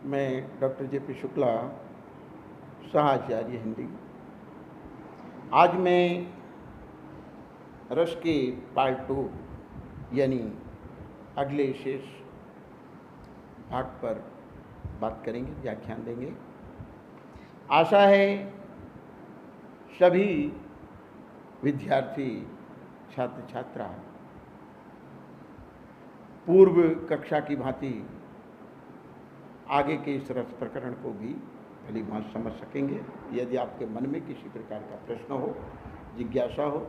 मैं doctor J P. Shukla, सहाचार्य Hindi. आज मैं रस के पार्ट 2 यानी अगले शेष भाग पर बात करेंगे, व्याख्यान देंगे। आशा है सभी विद्यार्थी, छात्र छात्रा पूर्व कक्षा की भांति आगे के इस रस प्रकरण को भी भली भांति समझ सकेंगे। यदि आपके मन में किसी प्रकार का प्रश्न हो, जिज्ञासा हो,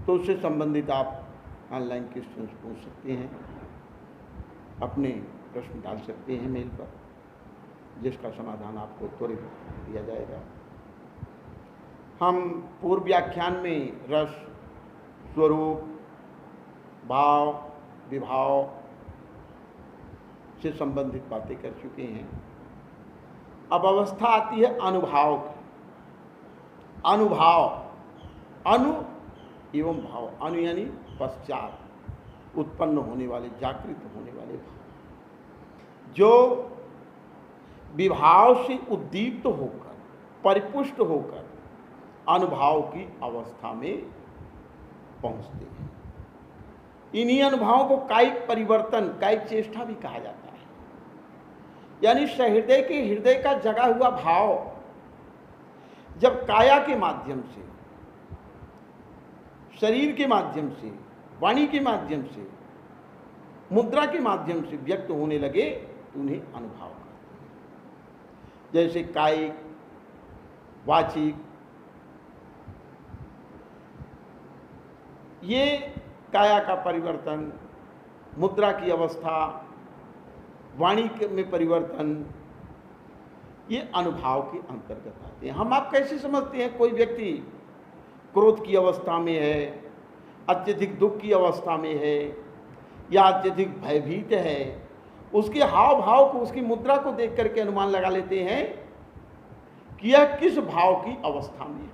तो उससे संबंधित आप ऑनलाइन क्वेश्चन पूछ सकते हैं, अपने प्रश्न डाल सकते हैं मेल पर, जिसका समाधान आपको त्वरित दिया जाएगा। हम पूर्व व्याख्यान में रस, स्वरूप, भाव, विभाव से संबंधित बातें कर चुके हैं। अब अवस्था आती है अनुभाव की। अनुभाव, अनु एवं भाव। अनु यानी पश्चात उत्पन्न होने वाले, जागृत होने वाले भाव, जो विभाव से उद्दीप्त होकर, परिपुष्ट होकर अनुभाव की अवस्था में पहुंचते हैं। इन्हीं अनुभावों को कायिक परिवर्तन, कायिक चेष्टा भी कहा जाता है। यानी सहृदय के हृदय का जगा हुआ भाव जब काया के माध्यम से, शरीर के माध्यम से, वाणी के माध्यम से, मुद्रा के माध्यम से व्यक्त होने लगे, उन्हें अनुभव करते हैं। जैसे कायिक, वाचिक, ये काया का परिवर्तन, मुद्रा की अवस्था, वाणी में परिवर्तन, ये अनुभाव के अंतर्गत आते हैं। हम आप कैसे समझते हैं कोई व्यक्ति क्रोध की अवस्था में है, अत्यधिक दुख की अवस्था में है, या अत्यधिक भयभीत है, उसके हाव भाव को, उसकी मुद्रा को देख करके अनुमान लगा लेते हैं कि यह किस भाव की अवस्था में है।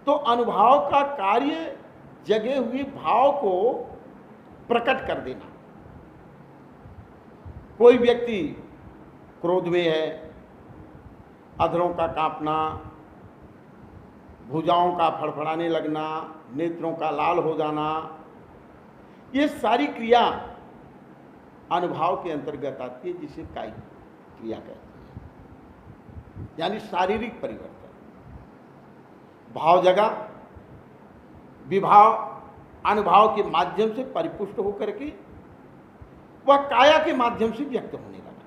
तो अनुभाव का कार्य जगे हुए भाव को प्रकट कर देना। कोई व्यक्ति क्रोध में है, अधरों का कांपना, भुजाओं का फड़फड़ाने लगना, नेत्रों का लाल हो जाना, ये सारी क्रिया अनुभाव के अंतर्गत आती है, जिसे कायिक क्रिया कहते हैं, यानी शारीरिक परिवर्तन। भाव जगा, विभाव अनुभाव के माध्यम से परिपुष्ट होकर के वह काया के माध्यम से व्यक्त होने लगा।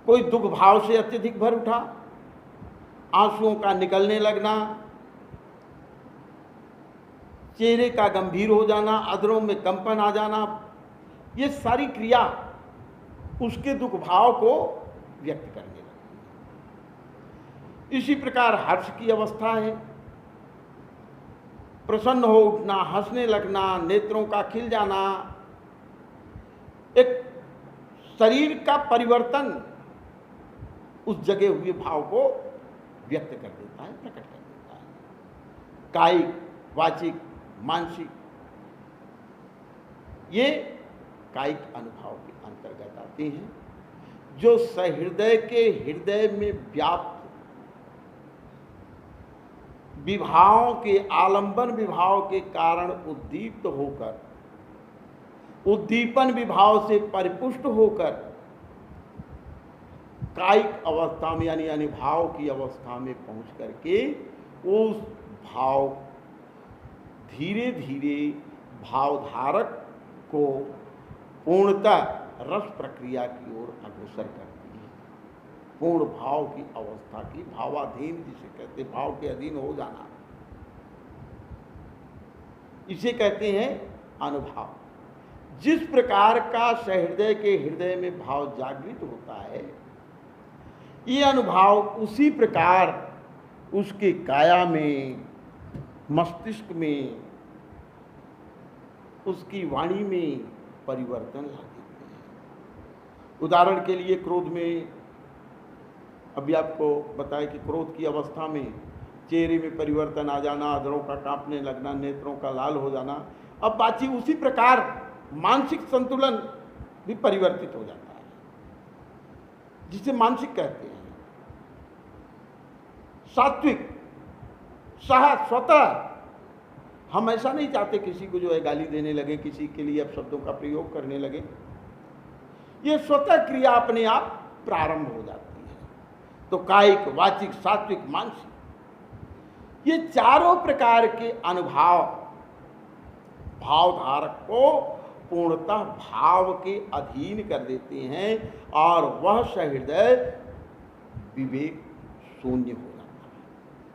कोई दुख भाव से अत्यधिक भर उठा, आंसुओं का निकलने लगना, चेहरे का गंभीर हो जाना, अधरों में कंपन आ जाना, ये सारी क्रिया उसके दुख भाव को व्यक्त करने लगी। इसी प्रकार हर्ष की अवस्था है, प्रसन्न हो उठना, हंसने लगना, नेत्रों का खिल जाना, एक शरीर का परिवर्तन उस जगे हुए भाव को व्यक्त कर देता है, प्रकट कर देता है। कायिक, वाचिक, मानसिक, ये कायिक अनुभव के अंतर्गत आते हैं, जो सहृदय के हृदय में व्याप्त विभावों के, आलंबन विभाव के कारण उद्दीप्त होकर, उद्दीपन विभाव से परिपुष्ट होकर कायिक अवस्था में यानी अनुभाव की अवस्था में पहुंच करके उस भाव धीरे धीरे भावधारक को पूर्णतः रस प्रक्रिया की ओर अग्रसर करती है। पूर्ण भाव की अवस्था की, भावाधीन जिसे कहते, भाव के अधीन हो जाना, इसे कहते हैं अनुभाव। जिस प्रकार का सहृदय के हृदय में भाव जागृत होता है, ये अनुभाव उसी प्रकार उसके काया में, मस्तिष्क में, उसकी वाणी में परिवर्तन ला देते हैं। उदाहरण के लिए क्रोध में, अभी आपको बताया कि क्रोध की अवस्था में चेहरे में परिवर्तन आ जाना, अधरों का कांपने लगना, नेत्रों का लाल हो जाना। अब बातचीत उसी प्रकार मानसिक संतुलन भी परिवर्तित हो जाता है, जिसे मानसिक कहते हैं। सात्विक, सहज, स्वतः। हम ऐसा नहीं चाहते किसी को जो है गाली देने लगे, किसी के लिए अपशब्दों का प्रयोग करने लगे। ये स्वतः क्रिया अपने आप प्रारंभ हो जाती है। तो कायिक, वाचिक, सात्विक, मानसिक, ये चारों प्रकार के अनुभाव भावधारक को पूर्णतः भाव के अधीन कर देते हैं और वह सहृदय विवेक शून्य हो जाता है,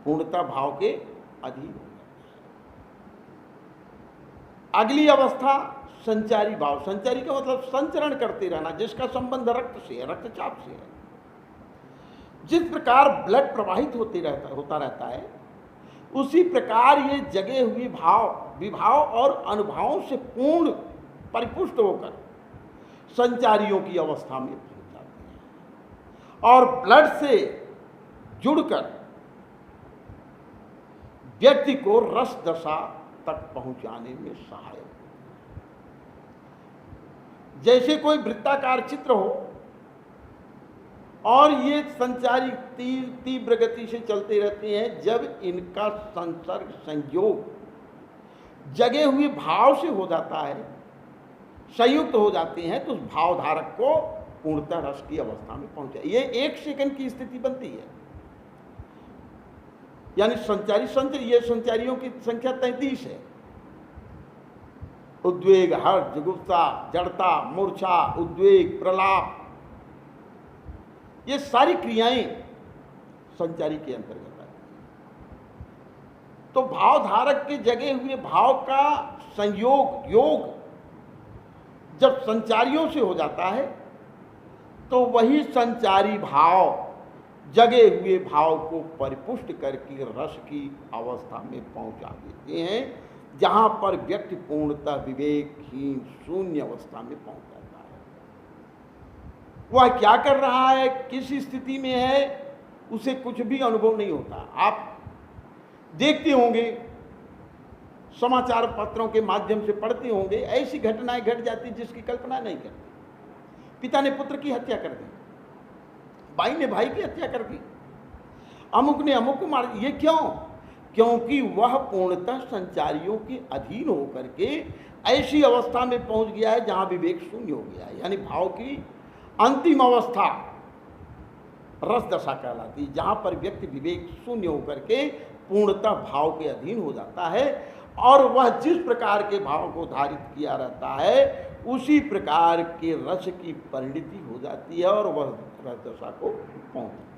पूर्णतः भाव के अधीन हो जाता है। अगली अवस्था संचारी भाव। संचारी का मतलब संचरण करते रहना, जिसका संबंध रक्त से है, रक्तचाप से है। जिस प्रकार ब्लड प्रवाहित होता रहता है, उसी प्रकार ये जगे हुए भाव, विभाव और अनुभवों से पूर्ण परिपुष्ट होकर संचारियों की अवस्था में पहुंच जाते हैं और ब्लड से जुड़कर व्यक्ति को रस दशा तक पहुंचाने में सहायक। जैसे कोई वृत्ताकार चित्र हो और ये संचारी तीव्र गति से चलते रहते हैं, जब इनका संसर्ग संयोग जगे हुए भाव से हो जाता है, संयुक्त हो जाते हैं, तो उस भावधारक को पूर्णतः रस की अवस्था में पहुंचा। ये 1 सेकंड की स्थिति बनती है। यानी ये संचारियों की संख्या 33 है। उद्वेग, हर्ष, जुगुप्सा, जड़ता, मूर्छा, उद्वेग, प्रलाप, ये सारी क्रियाएं संचारी के अंतर्गत आती हैं। तो भावधारक के जगे हुए भाव का योग जब संचारियों से हो जाता है, तो वही संचारी भाव जगे हुए भाव को परिपुष्ट करके रस की अवस्था में पहुंचा देते हैं, जहां पर व्यक्ति पूर्णतः विवेकहीन शून्य अवस्था में पहुंच जाता है। वह क्या कर रहा है, किस स्थिति में है, उसे कुछ भी अनुभव नहीं होता। आप देखते होंगे, समाचार पत्रों के माध्यम से पढ़ते होंगे, ऐसी घटनाएं घट जाती जिसकी कल्पना नहीं करती। पिता ने पुत्र की हत्या कर दी, भाई ने भाई की हत्या कर दी, अमुक ने अमुक को मार दिया। ये क्यों? क्योंकि वह पूर्णतः संचारियों के अधीन होकर के ऐसी अवस्था में पहुंच गया है जहां विवेक शून्य हो गया है। यानी भाव की अंतिम अवस्था रस दशा कहलाती है, जहां पर व्यक्ति विवेक शून्य होकर के पूर्णतः भाव के अधीन हो जाता है और वह जिस प्रकार के भाव को धारित किया रहता है, उसी प्रकार के रस की परिणति हो जाती है और वह रस दशा को पहुंचती है।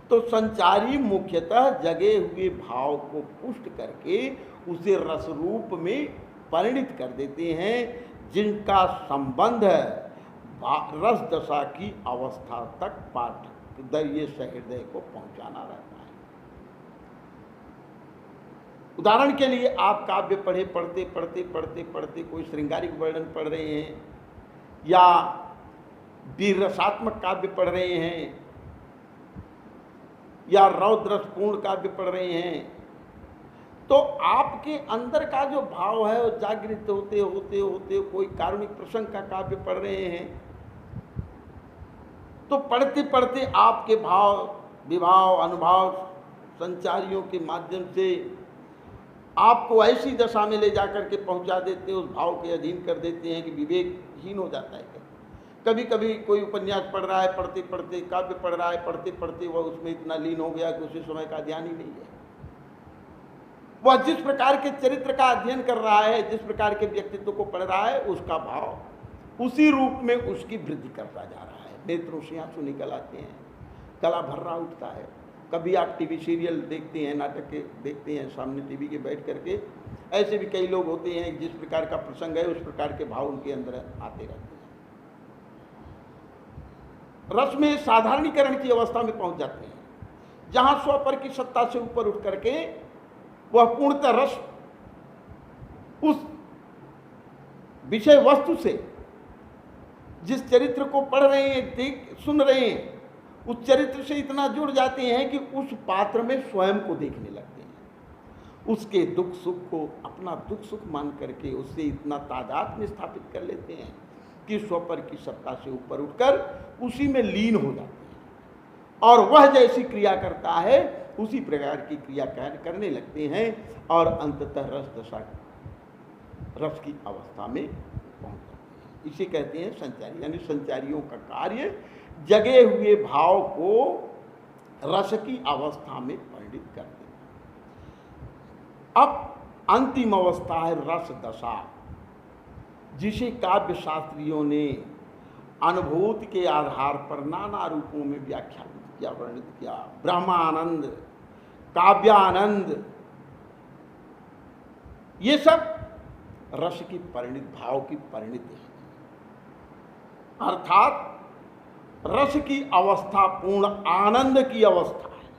तो संचारी मुख्यतः जगे हुए भाव को पुष्ट करके उसे रस रूप में परिणित कर देते हैं, जिनका संबंध रस दशा की अवस्था तक पाठक दर्य सहृदय को पहुंचाना रहता है। उदाहरण के लिए, आप काव्य पढ़ते कोई श्रृंगारिक वर्णन पढ़ रहे हैं या वीर रसात्मक काव्य पढ़ रहे हैं या रौद्रसपूर्ण काव्य पढ़ रहे हैं, तो आपके अंदर का जो भाव है वो जागृत होते होते कोई कारुणिक प्रसंग का काव्य पढ़ रहे हैं, तो पढ़ते पढ़ते आपके भाव, विभाव, अनुभव संचारियों के माध्यम से आपको ऐसी दशा में ले जाकर के पहुंचा देते हैं, उस भाव के अधीन कर देते हैं कि विवेकहीन हो जाता है। कभी कभी कोई उपन्यास पढ़ रहा है, पढ़ते काव्य पढ़ रहा है, पढ़ते वह उसमें इतना लीन हो गया कि उसी समय का ध्यान ही नहीं है। वह जिस प्रकार के चरित्र का अध्ययन कर रहा है, जिस प्रकार के व्यक्तित्व को पढ़ रहा है, उसका भाव उसी रूप में उसकी वृद्धि करता जा रहा है। नेत्रों से आंसू निकल आते हैं, गला भर्रा उठता है। कभी आप टीवी सीरियल देखते हैं, नाटक के देखते हैं सामने टीवी के बैठ करके, ऐसे भी कई लोग होते हैं जिस प्रकार का प्रसंग है उस प्रकार के भाव उनके अंदर आते रहते हैं। रस में साधारणीकरण की अवस्था में पहुंच जाते हैं, जहां स्वपर की सत्ता से ऊपर उठ करके वह पूर्णतः रस उस विषय वस्तु से, जिस चरित्र को पढ़ रहे हैं, सुन रहे हैं, उस चरित्र से इतना जुड़ जाते हैं कि उस पात्र में स्वयं को देखने लगते हैं। उसके दुख सुख को अपना दुख सुख मान करके उससे इतना तादाद में स्थापित कर लेते हैं कि स्वपर की सत्ता से ऊपर उठकर उसी में लीन हो जाती है और वह जैसी क्रिया करता है उसी प्रकार की क्रिया करने लगते हैं और अंततः रस की अवस्था में पहुंच जाते हैं। इसे कहते हैं संचारी, यानी संचारियों का कार्य जगे हुए भाव को रस की अवस्था में परिणित कर देना। अब अंतिम अवस्था है रस दशा, जिसे काव्य शास्त्रियों ने अनुभूति के आधार पर नाना रूपों में व्याख्यान किया, वर्णित किया। ब्रह्मानंद, काव्यानंद, ये सब रस की परिणित, भाव की परिणति है। अर्थात रस की अवस्था पूर्ण आनंद की अवस्था है,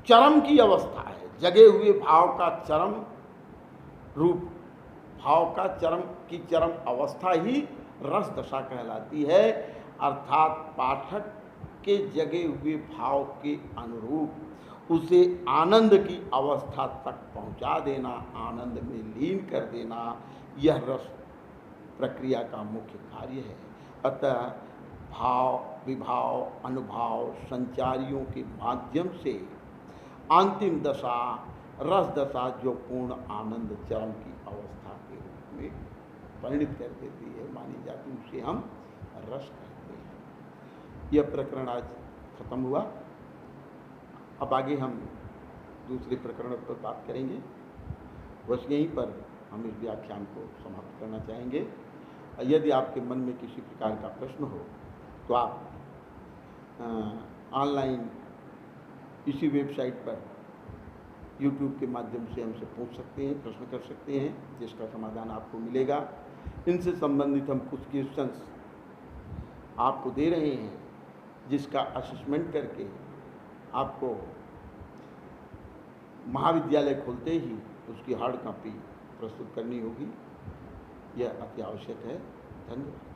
चरम की अवस्था है। जगे हुए भाव का चरम रूप, भाव का चरम अवस्था ही रस दशा कहलाती है। अर्थात पाठक के जगे हुए भाव के अनुरूप उसे आनंद की अवस्था तक पहुंचा देना, आनंद में लीन कर देना, यह रस प्रक्रिया का मुख्य कार्य है। अतः भाव, विभाव, अनुभाव, संचारियों के माध्यम से अंतिम दशा रस दशा जो पूर्ण आनंद चरम की अवस्था के रूप में परिणित कर देती है, मानी जाती, उसे हम रस कहते हैं। यह प्रकरण आज खत्म हुआ। अब आगे हम दूसरे प्रकरण पर बात करेंगे। बस यहीं पर हम इस व्याख्यान को समाप्त करना चाहेंगे। यदि आपके मन में किसी प्रकार का प्रश्न हो तो आप ऑनलाइन इसी वेबसाइट पर YouTube के माध्यम से हमसे पूछ सकते हैं, प्रश्न कर सकते हैं, जिसका समाधान आपको मिलेगा। इनसे संबंधित हम कुछ क्वेश्चंस आपको दे रहे हैं, जिसका असेसमेंट करके आपको महाविद्यालय खोलते ही उसकी हार्ड कॉपी प्रस्तुत करनी होगी। यह अति आवश्यक है। धन्यवाद।